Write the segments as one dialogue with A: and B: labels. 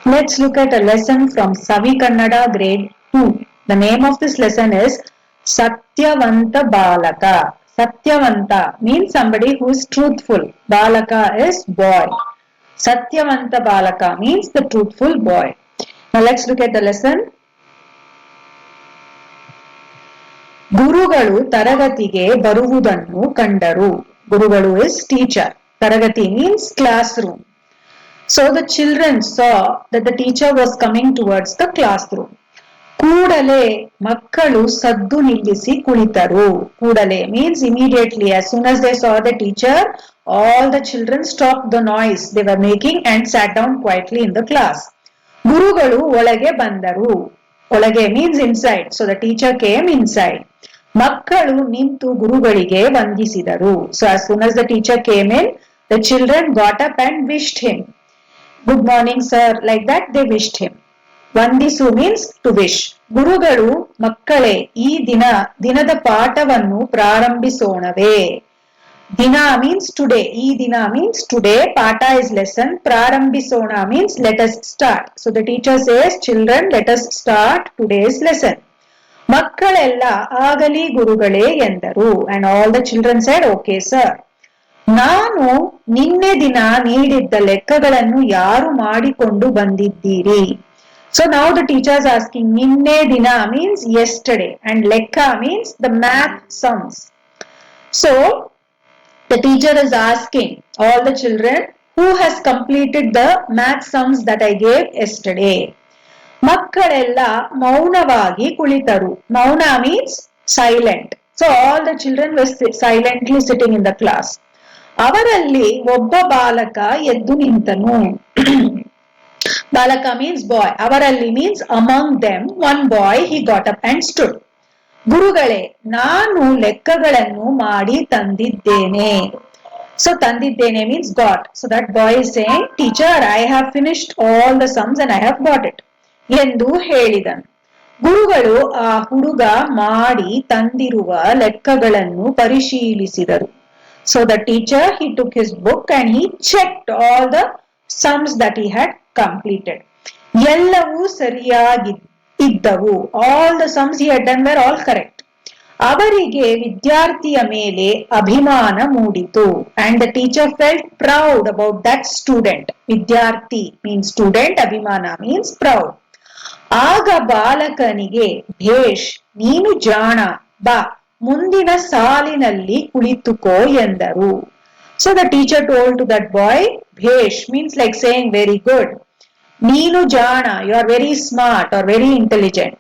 A: Let's look at a lesson from Savi Kannada grade 2. The name of this lesson is Satyavanta Balaka. Satyavanta means somebody who is truthful. Balaka is boy. Satyavanta Balaka means the truthful boy. Now let's look at the lesson. ಗುರುಗಳು ತರಗತಿಗೆ ಬರುವುದನ್ನು ಕಂಡರು. ಗುರುಗಳು is teacher. Taragati means classroom. So the children saw that the teacher was coming towards the classroom. ಕೂಡಲೇ ಮಕ್ಕಳು ಸದ್ದು ನಿಲ್ಲಿಸಿ ಕುಳಿತರು. ಕೂಡಲೇ means immediately. As soon as they saw the teacher, all the children stopped the noise they were making and sat down quietly in the class. ಗುರುಗಳು ಒಳಗೆ ಬಂದರು. ಒಳಗೆ means inside. So the teacher came inside. ಮಕ್ಕಳು ನಿಂತು ಗುರುಗಳಿಗೆ ವಂದಿಸಿದರು. So as soon as the teacher came in, the children got up and wished him. Good morning, sir. Like that, they wished him. ವಂದಿಸು means to wish. ಗುರುಗಳು ಮಕ್ಕಳೇ ಈ ದಿನದ ಪಾಠವನ್ನು ಪ್ರಾರಂಭಿಸೋಣವೇ. ದಿನ means today. ಈ ದಿನ means today. ಪಾಠ is lesson. ಪ್ರಾರಂಭಿಸೋಣ means let us start. So the teacher says, children, let us start today's lesson. ಮಕ್ಕಳೆಲ್ಲ ಆಗಲಿ ಗುರುಗಳೇ ಎಂದರು. And all the children said, okay, sir. ನಾನು ನಿನ್ನೆ ದಿನ ನೀಡಿದ್ದ ಲೆಕ್ಕಗಳನ್ನು ಯಾರು ಮಾಡಿಕೊಂಡು ಬಂದಿದ್ದೀರಿ? So now the teacher is asking, ನಿನ್ನೆ ದಿನ means yesterday and ಲೆಕ್ಕ means the math sums. So the teacher is asking all the children who has completed the math sums that I gave yesterday. ಮಕ್ಕಳೆಲ್ಲ ಮೌನವಾಗಿ ಕುಳಿತರು. ಮೌನ means silent. So all the children were silently sitting in the class. ಅವರಲ್ಲಿ ಒಬ್ಬ ಬಾಲಕ ಎದ್ದು ನಿಂತನು. ಬಾಲಕ means boy. ಅವರಲ್ಲಿ means among them one boy, he got up and stood. ಗುರುಗಳೇ, ನಾನು ಲೆಕ್ಕಗಳನ್ನು ಮಾಡಿ ತಂದಿದ್ದೇನೆ. So ತಂದಿದ್ದೇನೆ means got. So that boy is saying, teacher, I have finished all the sums and I have got it. ಎಂದು ಹೇಳಿದನು. ಗುರುಗಳು ಆ ಹುಡುಗ ಮಾಡಿ ತಂದಿರುವ ಲೆಕ್ಕಗಳನ್ನು ಪರಿಶೀಲಿಸಿದರು. So the teacher, he took his book and he checked all the sums that he had completed. ಎಲ್ಲವೂ ಸರಿಯಾಗಿ ಇದ್ದವು. All the sums he had done were all correct. ಅವರಿಗೆ ವಿದ್ಯಾರ್ಥಿಯ ಮೇಲೆ ಅಭಿಮಾನ ಮೂಡಿತು. And the teacher felt proud about that student. ವಿದ್ಯಾರ್ಥಿ means student, ಅಭಿಮಾನ means proud. ಆಗ ಬಾಲಕನಿಗೆ, ಭೇಷ್, ನೀನು ಜಾಣ, ಬಾ ಮುಂದಿನ ಸಾಲಿನಲ್ಲಿ ಕುಳಿತುಕೋ ಎಂದರು. So the teacher told to that boy, ಭೇಷ್ means like saying very good. ನೀನು ಜಾಣ, you are very smart or very intelligent.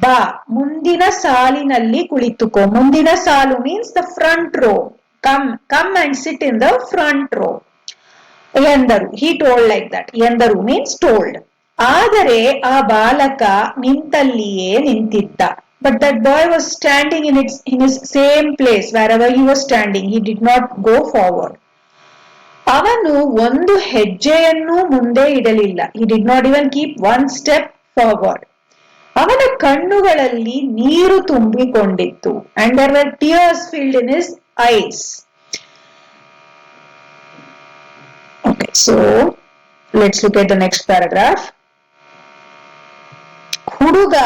A: ಬಾ ಮುಂದಿನ ಸಾಲಿನಲ್ಲಿ ಕುಳಿತುಕೋ. ಮುಂದಿನ ಸಾಲು means the front row. Come and sit in the front row. ಎಂದರು. He told like that. ಎಂದರು means told. ಆದರೆ ಆ ಬಾಲಕ ನಿಂತಲ್ಲಿಯೇ ನಿಂತಿದ್ದ. But that boy was standing in his same place wherever he was standing. He did not go forward. ಅವನು ಒಂದು ಹೆಜ್ಜೆಯನ್ನು ಮುಂದೆ ಇಡಲಿಲ್ಲ. He did not even keep one step forward. ಅವನ ಕಣ್ಣುಗಳಲ್ಲಿ ನೀರು ತುಂಬಿಕೊಂಡಿತ್ತು. And there were tears filled in his eyes. Okay, so let's look at the next paragraph. ಹುಡುಗ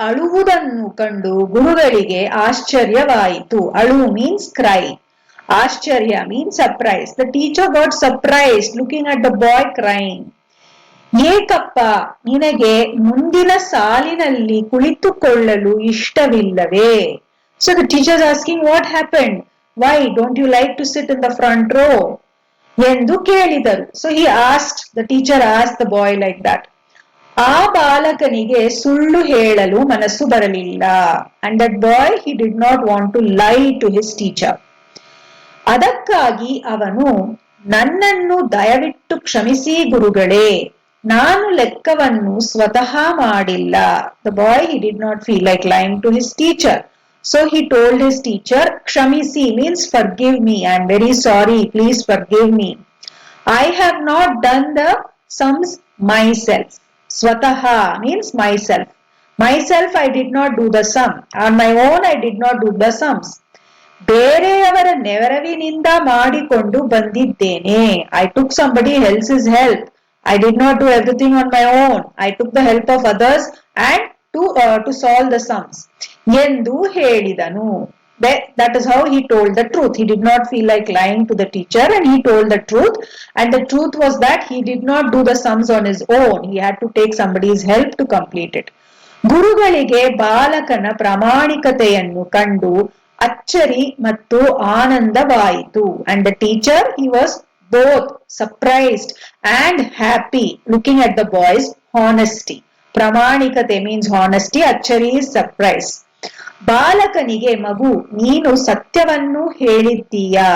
A: ಅಳುವುದನ್ನು ಕಂಡು ಗುರುಗಳಿಗೆ ಆಶ್ಚರ್ಯವಾಯಿತು. ಅಳು means cry. ಆಶ್ಚರ್ಯ means surprise. The teacher got surprised looking at the boy crying. ಏಕಪ್ಪ, ನಿನಗೆ ಮುಂದಿನ ಸಾಲಿನಲ್ಲಿ ಕುಳಿತುಕೊಳ್ಳಲು ಇಷ್ಟವಿಲ್ಲವೇ? So the teacher is asking, what happened? Why don't you like to sit in the front row? ಎಂದು ಕೇಳಿದರು. So the teacher asked the boy like that. ಆ ಬಾಲಕನಿಗೆ ಸುಳ್ಳು ಹೇಳಲು ಮನಸ್ಸು ಬರಲಿಲ್ಲ. And that boy, he did not want to lie to his teacher. ಅದಕ್ಕಾಗಿ ಅವನು, ನನ್ನನ್ನು ದಯವಿಟ್ಟು ಕ್ಷಮಿಸಿ ಗುರುಗಳೇ, ನಾನು ಲೆಕ್ಕವನ್ನು ಸ್ವತಃ ಮಾಡಿಲ್ಲ. The boy, he did not feel like lying to his teacher. So he told his teacher, ಕ್ಷಮಿಸಿ means forgive me. I am very sorry. Please forgive me. I have not done the sums myself. Swataha means myself. Myself, I did not do the sum. On my own, I did not do the sums. ಬೇರೆಯವರ ನೆರವಿನಿಂದ ಮಾಡಿಕೊಂಡು ಬಂದಿದ್ದೇನೆ. I took somebody else's help. I did not do everything on my own. I took the help of others and to solve the sums. ಎಂದು ಹೇಳಿದನು. That is how he told the truth. He did not feel like lying to the teacher and he told the truth. And the truth was that he did not do the sums on his own. He had to take somebody's help to complete it. ಗುರುಗಳಿಗೆ ಬಾಲಕನ ಪ್ರಾಮಾಣಿಕತೆಯನ್ನು ಕಂಡು ಅಚ್ಚರಿ ಮತ್ತು ಆನಂದವಾಯಿತು. And the teacher, he was both surprised and happy looking at the boy's honesty. ಪ್ರಾಮಾಣಿಕತೆ means honesty, ಅಚ್ಚರಿ is surprise. ಬಾಲಕನಿಗೆ, ಮಗು, ನೀನು ಸತ್ಯವನ್ನು ಹೇಳಿದ್ದೀಯಾ,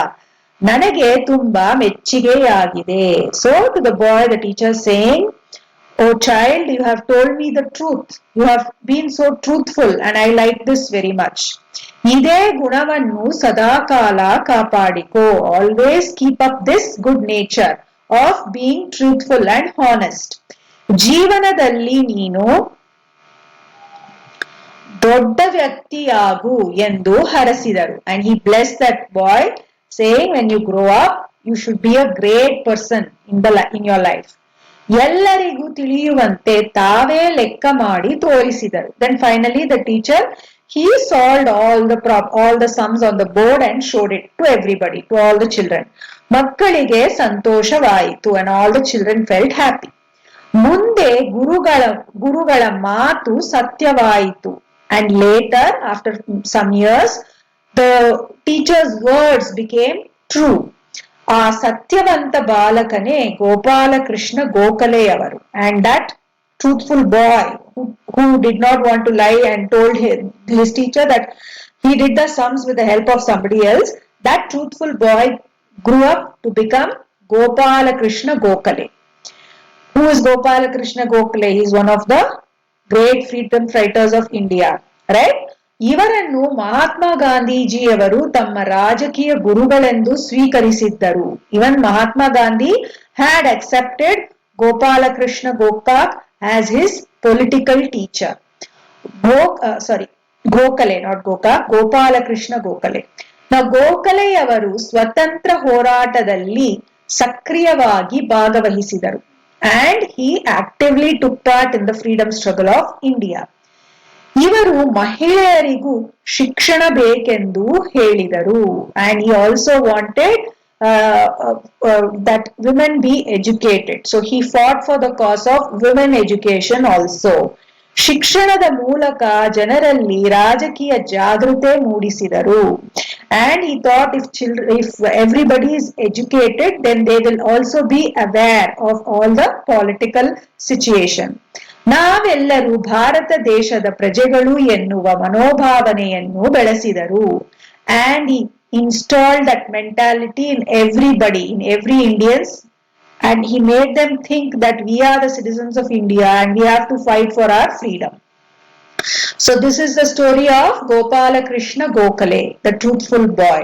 A: ನನಗೆ ತುಂಬಾ ಮೆಚ್ಚುಗೆಯಾಗಿದೆ. So to the boy, the teacher saying, oh child, you have told me the truth. You have been so truthful and I like this very much. ಇದೇ ಗುಣವನ್ನು ಸದಾಕಾಲ ಕಾಪಾಡಿಕೋ. Always keep up this good nature of being truthful and honest. ಜೀವನದಲ್ಲಿ ನೀನು ದೊಡ್ಡ ವ್ಯಕ್ತಿಯಾಗು ಎಂದು ಹರಸಿದರು. And he blessed that boy saying, when you grow up, you should be a great person in your life. ಎಲ್ಲರಿಗೂ ತಿಳಿಯುವಂತೆ ತಾವೇ ಲೆಕ್ಕ ಮಾಡಿ ತೋರಿಸಿದರು. Then finally the teacher, he solved all the sums on the board and showed it to everybody, to all the children. ಮಕ್ಕಳಿಗೆ ಸಂತೋಷವಾಯಿತು and all the children felt happy. ಮುಂದೆ ಗುರುಗಳ ಮಾತು ಸತ್ಯವಾಯಿತು. And later, after some years, the teacher's words became true. ಆ ಸತ್ಯವಂತ ಬಾಲಕನೇ Gopalakrishna ಗೋಖಲೆಯವರು. And that truthful boy who did not want to lie and told his teacher that he did the sums with the help of somebody else, that truthful boy grew up to become Gopalakrishna Gokhale. Who is Gopalakrishna Gokhale? He is one of the great freedom fighters of India, right? ಇವರನ್ನು ಮಹಾತ್ಮ ಗಾಂಧೀಜಿಯವರು ತಮ್ಮ ರಾಜಕೀಯ ಗುರುಗಳೆಂದು ಸ್ವೀಕರಿಸಿದ್ದರು. Even Mahatma Gandhi had accepted Gopalakrishna Gokak as his political teacher. Gokhale, not Gokak, Gopalakrishna Gokhale. Now ಗೋಖಲೆಯವರು ಸ್ವತಂತ್ರ ಹೋರಾಟದಲ್ಲಿ ಸಕ್ರಿಯವಾಗಿ ಭಾಗವಹಿಸಿದರು. And he actively took part in the freedom struggle of India. ಇವರು ಮಹಿಳೆಯರಿಗೂ ಶಿಕ್ಷಣ ಬೇಕೆಂದು ಹೇಳಿದರು. And he also wanted that women be educated. So he fought for the cause of women education also. ಶಿಕ್ಷಣದ ಮೂಲಕ ಜನರಲ್ಲಿ ರಾಜಕೀಯ ಜಾಗೃತಿ ಮೂಡಿಸಿದರು. And he thought if everybody is educated, then they will also be aware of all the political situation. ನಾವೆಲ್ಲರೂ ಭಾರತ ದೇಶದ ಪ್ರಜೆಗಳು ಎನ್ನುವ ಮನೋಭಾವನೆಯನ್ನು ಬೆಳೆಸಿದರು. And he installed that mentality in everybody, in every Indians, and he made them think that we are the citizens of India and we have to fight for our freedom. So this is the story of Gopalakrishna Gokhale, the truthful boy.